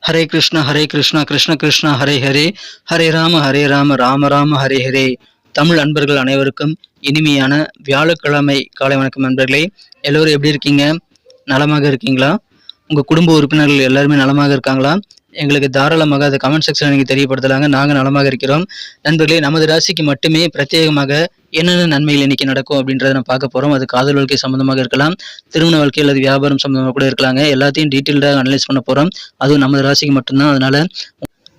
ஹரே கிருஷ்ணா கிருஷ்ண கிருஷ்ணா ஹரே ஹரே, ஹரே ராம ராம ராம ஹரே ஹரே. தமிழ் அன்பர்கள் அனைவருக்கும் இனிமையான வியாழக்கிழமை காலை வணக்கம் நண்பர்களே. எல்லோரும் எப்படி இருக்கீங்க? நலமாக இருக்கீங்களா? உங்கள் குடும்ப உறுப்பினர்கள் எல்லாருமே நலமாக இருக்காங்களா? எங்களுக்கு தாராளமாக அதை கமெண்ட் செக்ஷனில் நீங்கள் தெரியப்படுத்தலாங்க. நாங்கள் நலமாக இருக்கிறோம். நண்பர்களே, நமது ராசிக்கு மட்டுமே பிரத்யேகமாக என்னென்ன நன்மைகள் இன்னைக்கு நடக்கும் அப்படின்றத நம்ம பார்க்க போகிறோம். அது காதல் வாழ்க்கை சம்மந்தமாக இருக்கலாம், திருமண வாழ்க்கை அல்லது வியாபாரம் சம்மந்தமாக கூட இருக்கலாங்க. எல்லாத்தையும் டீட்டெயில்டாக அனலைஸ் பண்ண போகிறோம். அதுவும் நமது ராசிக்கு மட்டும்தான். அதனால்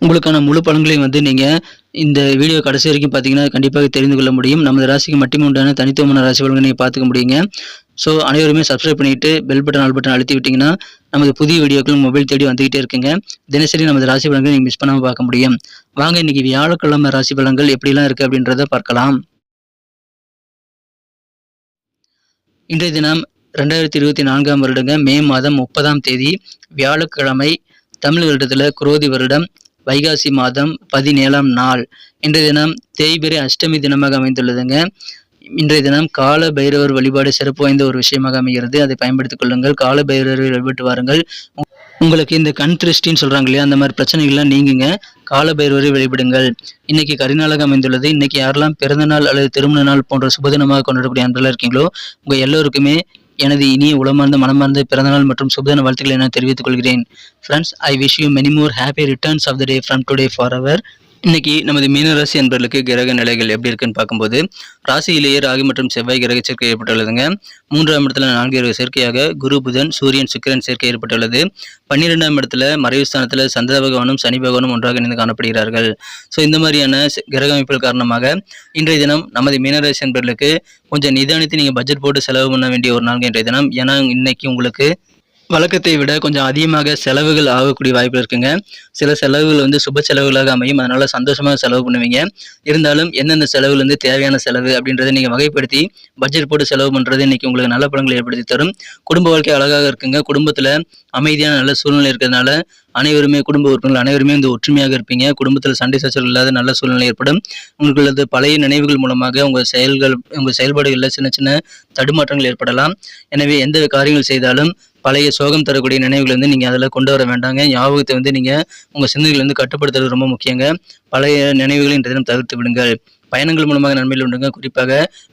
உங்களுக்கான முழு பலன்களையும் நீங்கள் இந்த வீடியோ கடைசி வரைக்கும் பார்த்தீங்கன்னா கண்டிப்பாக தெரிந்து கொள்ள முடியும். நமது ராசிக்கு மட்டுமே உண்டான தனித்துவமான ராசி பலன்களை நீங்கள் பார்த்துக்க முடியுங்க. ஸோ அனைவருமே சப்ஸ்கிரைப் பண்ணிவிட்டு பெல் பட்டன் ஆல் பட்டன் அழுத்தி விட்டிங்கன்னா நமது புதிய வீடியோக்கள் மொபைல் தேடி வந்துகிட்டே இருக்குங்க. தினசரி நமது ராசி பலன்களை நீங்கள் மிஸ் பண்ணாமல் பார்க்க முடியும். வாங்க இன்னைக்கு வியாழக்கிழமை ராசி பலன்கள் எப்படிலாம் இருக்குது அப்படின்றத பார்க்கலாம். இன்றைய தினம் 2024 வருடங்க மே மாதம் 30ஆம் தேதி வியாழக்கிழமை, தமிழ் வருடத்தில் குரோதி வருடம் வைகாசி மாதம் 17ஆம் நாள். இன்றைய தினம் தேய்பிறை அஷ்டமி தினமாக அமைந்துள்ளதுங்க. இன்றைய தினம் கால பைரவர் வழிபாடு சிறப்பு வாய்ந்த ஒரு விஷயமாக அமைகிறது. அதை பயன்படுத்திக் கொள்ளுங்கள். கால பைரவரை வழிபட்டு வாருங்கள். உங்களுக்கு இந்த கண் திருஷ்டின்னு சொல்றாங்க இல்லையா, அந்த மாதிரி பிரச்சனைகள்லாம் நீங்குங்க. கால பைரவரை வழிபடுங்கள். இன்னைக்கு கரிநாளாக அமைந்துள்ளது. இன்னைக்கு யாரெல்லாம் பிறந்த நாள் அல்லது திருமண நாள் போன்ற சுபதினமாக கொண்டாடக்கூடிய அன்பர்களாக இருக்கீங்களோ உங்க எல்லோருக்குமே எனது இனிய உளமார்ந்த மனமார்ந்த பிறந்தநாள் மற்றும் சுபதின வாழ்த்துக்களை நான் தெரிவித்துக் கொள்கிறேன். Friends, I wish you many more happy returns of the day from today for ever. இன்னைக்கு நமது மீனராசி அன்பர்களுக்கு கிரக நிலைகள் எப்படி இருக்குன்னு பார்க்கும்போது, ராசியிலேயே ராகு மற்றும் செவ்வாய் கிரக சேர்க்கை ஏற்பட்டுள்ளதுங்க. 3ஆம் இடத்துல 4 கிரக சேர்க்கையாக குரு, புதன், சூரியன், சுக்கிரன் சேர்க்கை ஏற்பட்டுள்ளது. 12ஆம் இடத்துல மறைவு ஸ்தானத்தில் சந்திர பகவானும் சனி பகவானும் ஒன்றாக இணைந்து காணப்படுகிறார்கள். ஸோ இந்த மாதிரியான கிரக அமைப்புகள் காரணமாக இன்றைய தினம் நமது மீனராசி அன்பர்களுக்கு கொஞ்சம் நிதானித்து நீங்கள் பட்ஜெட் போட்டு செலவு பண்ண வேண்டிய ஒரு நாள் இன்றைய தினம். ஏன்னா இன்னைக்கு உங்களுக்கு வழக்கத்தை விட கொஞ்சம் அதிகமாக செலவுகள் ஆகக்கூடிய வாய்ப்பு இருக்குங்க. சில செலவுகள் சுப செலவுகளாக அமையும். அதனால சந்தோஷமாக செலவு பண்ணுவீங்க. இருந்தாலும் எந்தெந்த செலவுல தேவையான செலவு அப்படின்றத நீங்க வகைப்படுத்தி பட்ஜெட் போட்டு செலவு பண்றது இன்னைக்கு உங்களுக்கு நல்ல பலன்களை ஏற்படுத்தி தரும். குடும்ப வாழ்க்கை அழகாக இருக்குங்க. குடும்பத்துல அமைதியான நல்ல சூழ்நிலை இருக்கிறதுனால அனைவருமே குடும்ப உறுப்பினர்கள் அனைவருமே ஒற்றுமையாக இருப்பீங்க. குடும்பத்தில் சண்டை சச்சரவு இல்லாத நல்ல சூழ்நிலை ஏற்படும். உங்களது பழைய நினைவுகள் மூலமாக உங்கள் செயல்பாடுகளில் சின்ன சின்ன தடுமாற்றங்கள் ஏற்படலாம். எனவே எந்த காரியங்கள் செய்தாலும் பழைய சோகம் தரக்கூடிய நினைவுகளை நீங்கள் அதில் கொண்டு வர வேண்டாங்க. ஞாபகத்தை நீங்கள் உங்கள் சிந்தனைகளை கட்டுப்படுத்துறது ரொம்ப முக்கியங்க. பழைய நினைவுகளை இன்றைய தினம் தவிர்த்து விடுங்கள். பயணங்கள் மூலமாக நன்மைகள் உண்டுங்க. குறிப்பாக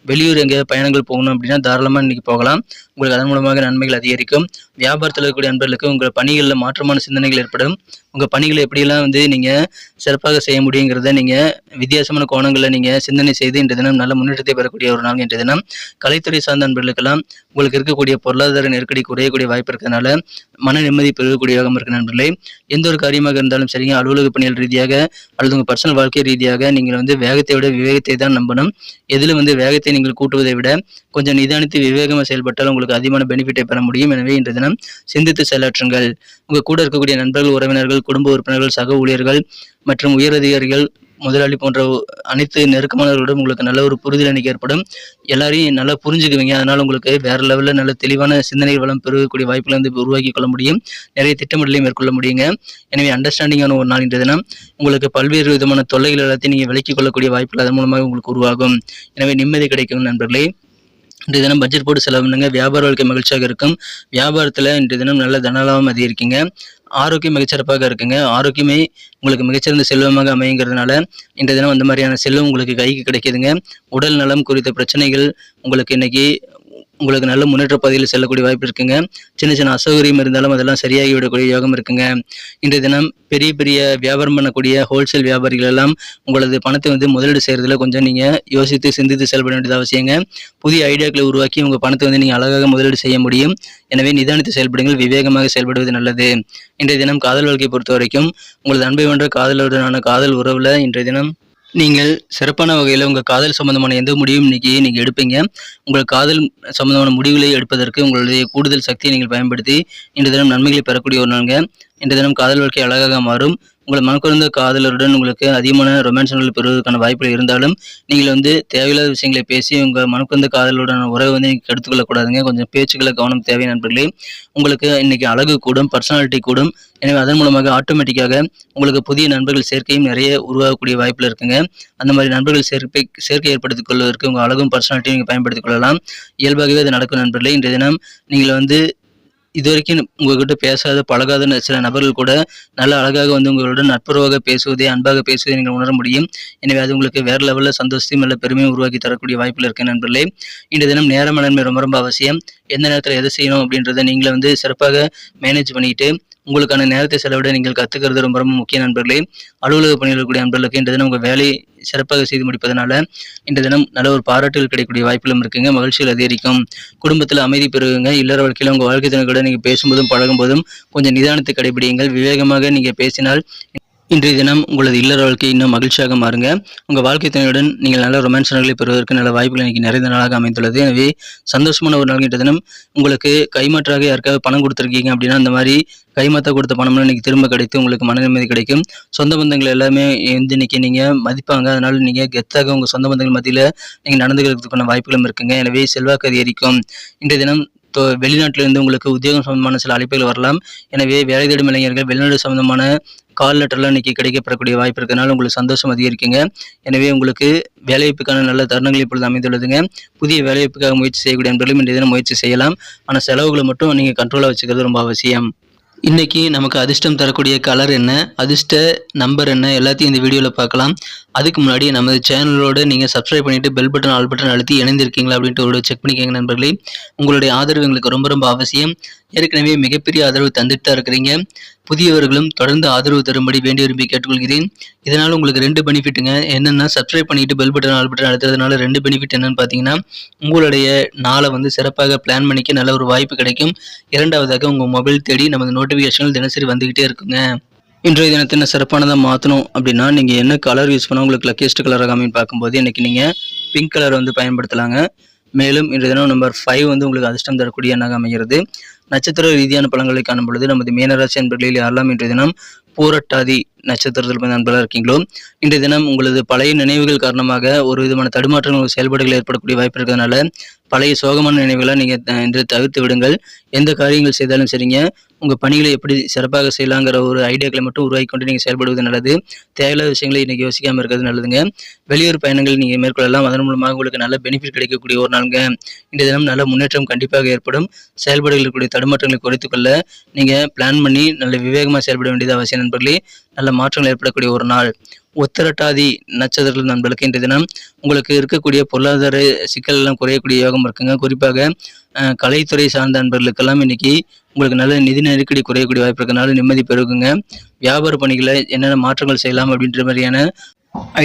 வெளியூர் எங்கே பயணங்கள் போகணும் அப்படின்னா தாராளமாக இன்னைக்கு போகலாம். உங்களுக்கு அதன் மூலமாக நன்மைகள் அதிகரிக்கும். வியாபாரத்தில் இருக்கக்கூடிய நண்பர்களுக்கு உங்கள் பணிகளில் மாற்றமான சிந்தனைகள் ஏற்படும். உங்கள் பணிகளை எப்படியெல்லாம் நீங்கள் சிறப்பாக செய்ய முடியுங்கிறத நீங்கள் வித்தியாசமான கோணங்களில் நீங்கள் சிந்தனை செய்து இன்றைய தினம் நல்ல முன்னேற்றத்தை பெறக்கூடிய ஒரு நாள் இன்றைய தினம். கலைத்துறை சார்ந்த நண்பர்களுக்கெல்லாம் உங்களுக்கு இருக்கக்கூடிய பொருளாதார நெருக்கடி குறையக்கூடிய வாய்ப்பு இருக்கிறதுனால மன நிம்மதி பெறக்கூடிய யோகம் இருக்கு நண்பர்களே. எந்த ஒரு காரியமாக இருந்தாலும் சரிங்க, அலுவலக பணிகள் ரீதியாக அல்லது உங்கள் பர்சனல் வாழ்க்கை ரீதியாக நீங்கள் வேகத்தை விட விவேகத்தை தான் நம்பணும். எதில் வேகத்தை நீங்கள் கூட்டுவதை விட கொஞ்சம் நிதானித்து விவேகமாக செயல்பட்டால் உங்களுக்கு அதிகமான பெனிஃபிட்டை பெற முடியும். எனவே இன்றைய தினம் சிந்தித்து செயலாற்றுங்கள். உங்கள் கூட இருக்கக்கூடிய நண்பர்கள், உறவினர்கள், குடும்ப உறுப்பினர்கள், சக ஊழியர்கள் மற்றும் உயரதிகாரிகள், முதலாளி போன்ற அனைத்து நெருக்கமானவர்களுடன் உங்களுக்கு நல்ல ஒரு புரிதல் அன்னைக்கு ஏற்படும். எல்லாரையும் நல்லா புரிஞ்சுக்குவீங்க. அதனால உங்களுக்கு வேற லெவலில் நல்ல தெளிவான சிந்தனை வளம் பெறக்கூடிய வாய்ப்புகளை உருவாக்கி கொள்ள முடியும். நிறைய திட்டமிடலையும் மேற்கொள்ள முடியுங்க. எனவே அண்டர்ஸ்டாண்டிங்கான ஒரு நாள் இன்றைய தினம். உங்களுக்கு பல்வேறு விதமான தொல்லைகள் எல்லாத்தையும் நீங்கள் விலக்கிக் கொள்ளக்கூடிய வாய்ப்புகள் அதன் மூலமாக உங்களுக்கு உருவாகும். எனவே நிம்மதி கிடைக்கும் நண்பர்களே. இன்றைய தினம் பட்ஜெட் போட்டு செலவு பண்ணுங்க. வியாபார வாழ்க்கை மகிழ்ச்சியாக இருக்கும். வியாபாரத்தில் இன்றைய தினம் நல்ல தனலாபம் அதிகரிக்குங்க. ஆரோக்கியம் மிகச்சிறப்பாக இருக்குங்க. ஆரோக்கியமே உங்களுக்கு மிகச்சிறந்த செல்வமாக அமைங்கிறதுனால இன்றைய தினம் அந்த மாதிரியான செல்வம் உங்களுக்கு கைக்கு கிடைக்குதுங்க. உடல் நலம் குறித்த பிரச்சனைகள் உங்களுக்கு இன்னைக்கு உங்களுக்கு நல்ல முன்னேற்ற பாதையில் செல்லக்கூடிய வாய்ப்பு இருக்குங்க. சின்ன சின்ன அசௌகரியம் இருந்தாலும் அதெல்லாம் சரியாகி விடக்கூடிய யோகம் இருக்குங்க. இன்றைய தினம் பெரிய பெரிய வியாபாரம் பண்ணக்கூடிய ஹோல்சேல் வியாபாரிகள் எல்லாம் உங்களது பணத்தை முதலீடு செய்யறதுல கொஞ்சம் நீங்க யோசித்து சிந்தித்து செயல்பட வேண்டியது அவசியங்க. புதிய ஐடியாக்களை உருவாக்கி உங்க பணத்தை நீங்க அழகாக முதலீடு செய்ய முடியும். எனவே நிதானித்து செயல்படுங்கள். விவேகமாக செயல்படுவது நல்லது. இன்றைய தினம் காதல் வாழ்க்கையை பொறுத்த வரைக்கும் உங்களது அன்பை வென்ற காதலுடனான காதல் உறவுல இன்றைய தினம் நீங்கள் சிறப்பான வகையில் உங்கள் காதல் சம்பந்தமான எந்த முடிவும் இன்னைக்கு நீங்கள் எடுப்பீங்க. உங்கள் காதல் சம்பந்தமான முடிவுகளை எடுப்பதற்கு உங்களுடைய கூடுதல் சக்தியை நீங்கள் பயன்படுத்தி இன்றைய தினம் நன்மைகளை பெறக்கூடிய ஒரு நாளுங்க. இன்றைய தினம் காதல் வாழ்க்கை அழகாக மாறும். உங்கள் மனக்குறந்த காதலருடன் உங்களுக்கு அதிகமான ரொமான்ஸ்கள் பெறுவதற்கான வாய்ப்புகள் இருந்தாலும் நீங்கள் தேவையில்லாத விஷயங்களை பேசி உங்கள் மனக்குறந்த காதலுடன் உறவை நீங்கள் கெடுத்துக்கொள்ளக்கூடாதுங்க. கொஞ்சம் பேச்சுக்களை கவனம் தேவை நண்பர்களே. உங்களுக்கு இன்னைக்கு அழகு கூடும், பர்சனாலிட்டி கூடும். எனவே அதன் மூலமாக ஆட்டோமேட்டிக்காக உங்களுக்கு புதிய நண்பர்கள் சேர்க்கையும் நிறைய உருவாகக்கூடிய வாய்ப்புல இருக்குங்க. அந்த மாதிரி நண்பர்கள் சேர்க்கை ஏற்படுத்திக் கொள்வதற்கு உங்கள் அழகும் பர்சனாலிட்டியும் நீங்கள் பயன்படுத்திக் கொள்ளலாம். இயல்பாகவே அது நடக்கும் நண்பர்களே. இன்றைய தினம் நீங்கள் இதுவரைக்கும் உங்ககிட்ட பேசாத பழகாத சில நபர்கள் கூட நல்ல அழகாக வந்து உங்களுடன் நட்புறவாக பேசுவதை, அன்பாக பேசுவதை நீங்கள் உணர முடியும். எனவே அது உங்களுக்கு வேற லெவலில் சந்தோஷத்தையும் நல்ல பெருமையும் உருவாக்கி தரக்கூடிய வாய்ப்பில் இருக்கு நண்பர்களே. இன்றைய தினம் நேர மேலாண்மை ரொம்ப ரொம்ப அவசியம். எந்த நேரத்தில் எதை செய்யணும் அப்படின்றத நீங்களே வந்து சிறப்பாக மேனேஜ் பண்ணிட்டு உங்களுக்கான நேரத்தை செலவிட நீங்கள் கற்றுக்கிறது ரொம்ப ரொம்ப முக்கிய நண்பர்களே. அலுவலக பணியில் இருக்கக்கூடிய நண்பர்களுக்கு இன்றைய தினம் உங்கள் வேலையை சிறப்பாக செய்து முடிப்பதனால இன்றைய தினம் நல்ல ஒரு பாராட்டுகள் கிடைக்கக்கூடிய வாய்ப்புகளும் இருக்குங்க. மகிழ்ச்சிகள் அதிகரிக்கும். குடும்பத்தில் அமைதி பெறுவீங்க. இல்லற வாழ்க்கையில் உங்கள் வாழ்க்கை துணையோட நீங்கள் பேசும்போதும் பழகும்போதும் கொஞ்சம் நிதானத்தை கடைபிடிங்கள். விவேகமாக நீங்கள் பேசினால் இன்றைய தினம் உங்களது இல்லற வாழ்க்கை இன்னும் மகிழ்ச்சியாக மாறுங்க. உங்கள் வாழ்க்கை துணையுடன் நீங்கள் நல்ல ரொமான்ஸ் நாட்களை பெறுவதற்கு நல்ல வாய்ப்புகள் இன்னைக்கு நிறைந்த நாளாக அமைந்துள்ளது. எனவே சந்தோஷமான ஒரு நாள் இன்றைய தினம். உங்களுக்கு கைமாற்றாக யாருக்காவது பணம் கொடுத்துருக்கீங்க அப்படின்னா அந்த மாதிரி கைமாற்ற கொடுத்த பணம்லாம் இன்னைக்கு திரும்ப கிடைத்து உங்களுக்கு மன நிம்மதி கிடைக்கும். சொந்த பந்தங்கள் எல்லாமே வந்து இன்னைக்கு நீங்கள் மதிப்பாங்க. அதனால நீங்கள் கெத்தாக உங்கள் சொந்த பந்தங்கள் மத்தியில் நீங்கள் நடந்துக்கிறதுக்கான வாய்ப்புகளும் இருக்குங்க. எனவே செல்வாக்கு அதிகரிக்கும். இன்றைய தினம் வெளிநாட்டிலிருந்து உங்களுக்கு உத்தியோகம் சம்பந்தமான சில அழைப்புகள் வரலாம். எனவே வேலை தேடும் இளைஞர்கள் வெளிநாடு சம்பந்தமான கால் லெட்டர்லாம் இன்னைக்கு கிடைக்கப்பெறக்கூடிய வாய்ப்பு இருக்கிறதுனால உங்களுக்கு சந்தோஷம் அதிகரிக்குங்க. எனவே உங்களுக்கு வேலைவாய்ப்புக்கான நல்ல தருணங்கள் இப்பொழுது அமைந்துள்ளதுங்க. புதிய வேலைவாய்ப்புக்காக முயற்சி செய்யக்கூடிய நண்பர்களும் இன்றைய தினம் முயற்சி செய்யலாம். ஆனால் செலவுகளை மட்டும் நீங்கள் கண்ட்ரோலாக வச்சுக்கிறது ரொம்ப அவசியம். இன்னைக்கு நமக்கு அதிர்ஷ்டம் தரக்கூடிய கலர் என்ன, அதிர்ஷ்ட நம்பர் என்ன, எல்லாத்தையும் இந்த வீடியோவில் பார்க்கலாம். அதுக்கு முன்னாடி நமது சேனலோட நீங்கள் சப்ஸ்கிரைப் பண்ணிவிட்டு பெல் பட்டன் ஆல் பட்டன் அழுத்தி இணைந்திருக்கீங்களா அப்படின்ட்டு ஒரு செக் பண்ணிக்கோங்க நண்பர்களே. உங்களுடைய ஆதரவு எங்களுக்கு ரொம்ப ரொம்ப அவசியம். ஏற்கனவே மிகப்பெரிய ஆதரவு தந்துட்டு தான் இருக்கிறீங்க. புதியவர்களும் தொடர்ந்து ஆதரவு தரும்படி வேண்டி விரும்பி கேட்டுக்கொள்கிறேன். இதனால் உங்களுக்கு 2 பெனிஃபிட்டுங்க. என்னென்னா சப்ஸ்கிரைப் பண்ணிட்டு பெல் பட்டன் ஆல் பட்டன் அழுத்துறதுனால 2 பெனிஃபிட் என்னன்னு பார்த்தீங்கன்னா, உங்களுடைய நாளை வந்து சிறப்பாக பிளான் பண்ணிக்க நல்ல ஒரு வாய்ப்பு கிடைக்கும். இரண்டாவதாக உங்கள் மொபைல் தேடி நமது நோட்டிஃபிகேஷன்கள் தினசரி வந்துக்கிட்டே இருக்குங்க. இன்றைய தினத்தை சிறப்பானதாக மாற்றணும் அப்படின்னா நீங்கள் என்ன கலர் யூஸ் பண்ணால் உங்களுக்கு லக்கியஸ்ட் கலராக அமைன்னு பார்க்கும்போது இன்றைக்கி நீங்கள் பிங்க் கலர் வந்து பயன்படுத்தலாங்க. மேலும் இன்றைய தினம் நம்பர் 5 வந்து உங்களுக்கு அதிர்ஷ்டம் தரக்கூடிய எண்ணாக அமைகிறது. நட்சத்திர ரீதியான பலன்களை காணும் பொழுது நமது மீனராசி அன்பர்களில் யாரெல்லாம் இன்றைய தினம் பூரட்டாதி நட்சத்திரத்தில் நண்பர்களாக இருக்கீங்களோ இன்றைய தினம் உங்களது பழைய நினைவுகள் காரணமாக ஒரு விதமான தடுமாற்றங்கள் செயல்பாடுகள் ஏற்படக்கூடிய வாய்ப்பு இருக்கிறதுனால பழைய சோகமான நினைவுகளை நீங்கள் இன்று தவிர்த்து விடுங்கள். எந்த காரியங்கள் செய்தாலும் சரிங்க, உங்கள் பணிகளை எப்படி சிறப்பாக செய்யலாங்கிற ஒரு ஐடியாக்களை மட்டும் உருவாக்கி கொண்டு நீங்கள் செயல்படுவது நல்லது. தேவையில்லாத விஷயங்களை இன்றைக்கி யோசிக்காமல் இருக்கிறது நல்லதுங்க. வெளியூர் பயணங்கள் நீங்கள் மேற்கொள்ளலாம். அதன் மூலமாக உங்களுக்கு நல்ல பெனிஃபிட் கிடைக்கக்கூடிய ஒரு நாளுங்க. இன்றைய தினம் நல்ல முன்னேற்றம் கண்டிப்பாக ஏற்படும். செயல்பாடுகளுக்குரிய தடுமாற்றங்களை குறைத்துக்கொள்ள நீங்கள் பிளான் பண்ணி நல்ல விவேகமாக செயல்பட வேண்டியது அவசியம் நண்பர்களே. நல்ல மாற்றங்கள் ஏற்படக்கூடிய ஒரு நாள். உத்திரட்டாதி நட்சத்திர நண்பர்களுக்கு இன்றைய தினம் உங்களுக்கு இருக்கக்கூடிய பொருளாதார சிக்கல் எல்லாம் குறையக்கூடிய யோகம் இருக்குங்க. குறிப்பாக கலைத்துறை சார்ந்த நண்பர்களுக்கெல்லாம் இன்னைக்கு உங்களுக்கு நல்ல நிதி நெருக்கடி குறையக்கூடிய வாய்ப்பு இருக்கனால நிம்மதி பெருகுங்க. வியாபார பணிகளை என்னென்ன மாற்றங்கள் செய்யலாம் அப்படின்ற மாதிரியான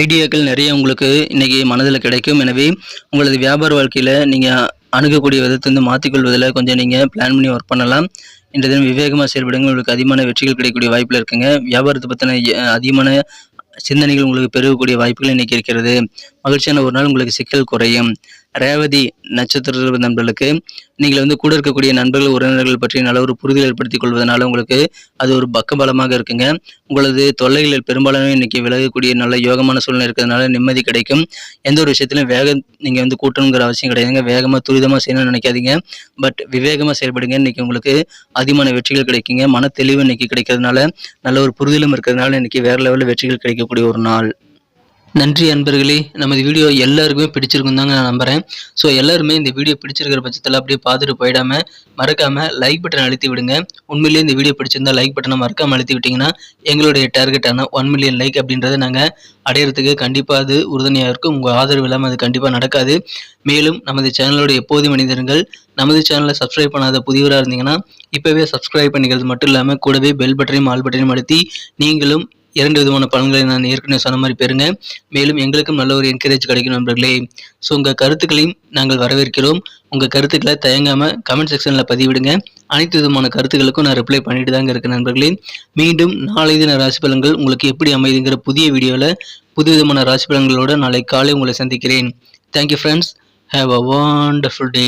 ஐடியாக்கள் நிறைய உங்களுக்கு இன்னைக்கு மனதில் கிடைக்கும். எனவே உங்களது வியாபார வாழ்க்கையில் நீங்கள் அணுகக்கூடிய விதத்தை வந்து மாற்றிக்கொள்வதில் கொஞ்சம் நீங்கள் பிளான் பண்ணி ஒர்க் பண்ணலாம். இன்றைய தினம் விவேகமாக செயல்படுங்க. உங்களுக்கு அதிகமான வெற்றிகள் கிடைக்கக்கூடிய வாய்ப்பில் இருக்குங்க. வியாபாரத்தை பற்றின அதிகமான சிந்தனைகள் உங்களுக்கு பெருகக்கூடிய வாய்ப்புகள் இன்னைக்கு இருக்கிறது. மகிழ்ச்சியான ஒரு நாள். உங்களுக்கு சிக்கல் குறையும். ரேவதி நட்சத்திர நண்பர்களுக்கு நீங்கள் வந்து கூட இருக்கக்கூடிய நண்பர்கள் உறவினர்கள் பற்றி நல்ல ஒரு புரிதல் ஏற்படுத்திக் கொள்வதனால உங்களுக்கு அது ஒரு பக்கபலமாக இருக்குங்க. உங்களது தொல்லைகளில் பெரும்பாலான இன்னைக்கு விலகக்கூடிய நல்ல யோகமான சூழ்நிலை இருக்கிறதுனால நிம்மதி கிடைக்கும். எந்த ஒரு விஷயத்திலும் வேகம் நீங்கள் வந்து கூட்டணுங்கிற அவசியம் கிடையாதுங்க. வேகமாக துரிதமாக செய்யணும்னு நினைக்காதீங்க. பட் விவேகமாக செயல்படுங்க. இன்னைக்கு உங்களுக்கு அதிகமான வெற்றிகள் கிடைக்குங்க. மன தெளிவு இன்னைக்கு கிடைக்கிறதுனால நல்ல ஒரு புரிதலும் இருக்கிறதுனால இன்னைக்கு வேற லெவலில் வெற்றிகள் கிடைக்கக்கூடிய ஒரு நாள். நன்றி அன்பர்களே. நமது வீடியோ எல்லாருக்குமே பிடிச்சிருக்கும் தாங்க நான் நம்புகிறேன். ஸோ எல்லாருமே இந்த வீடியோ பிடிச்சிருக்கிற பட்சத்தில் அப்படியே பார்த்துட்டு போயிடாமல் மறக்காமல் லைக் பட்டன் அழுத்தி விடுங்க. உண்மையிலேயே இந்த வீடியோ பிடிச்சிருந்தா லைக் பட்டனை மறக்காமல் அழுத்தி விட்டிங்கன்னா எங்களுடைய டார்கெட்டான 1 மில்லியன் லைக் அப்படின்றத நாங்கள் அடையிறதுக்கு கண்டிப்பாக அது உறுதுணையாக இருக்கும். உங்கள் ஆதரவு இல்லாமல் அது கண்டிப்பாக நடக்காது. மேலும் நமது சேனலோட எப்போதும் மனிதர்கள் நமது சேனலை சப்ஸ்கிரைப் பண்ணாத புதியவராக இருந்தீங்கன்னா இப்போவே சப்ஸ்கிரைப் பண்ணிக்கிறது மட்டும் இல்லாமல் கூடவே பெல் பட்டனையும் ஆல் பட்டனையும் அழுத்தி நீங்களும் 2 விதமான பலன்களை நான் ஏற்கனவே சொன்ன மாதிரி பெறுங்க. மேலும் எங்களுக்கும் நல்ல ஒரு என்கரேஜ் கிடைக்கும் நண்பர்களே. ஸோ உங்கள் கருத்துக்களையும் நாங்கள் வரவேற்கிறோம். உங்கள் கருத்துக்களை தயங்காமல் கமெண்ட் செக்ஷனில் பதிவிடுங்க. அனைத்து விதமான கருத்துக்களுக்கும் நான் ரிப்ளை பண்ணிட்டு தாங்க இருக்கேன் நண்பர்களே. மீண்டும் நாளை தின ராசி பலன்கள் உங்களுக்கு எப்படி அமைதுங்கிற புதிய வீடியோவில் புது விதமான ராசி பலன்களோடு நாளை காலை உங்களை சந்திக்கிறேன். Thank you friends. Have a wonderful day.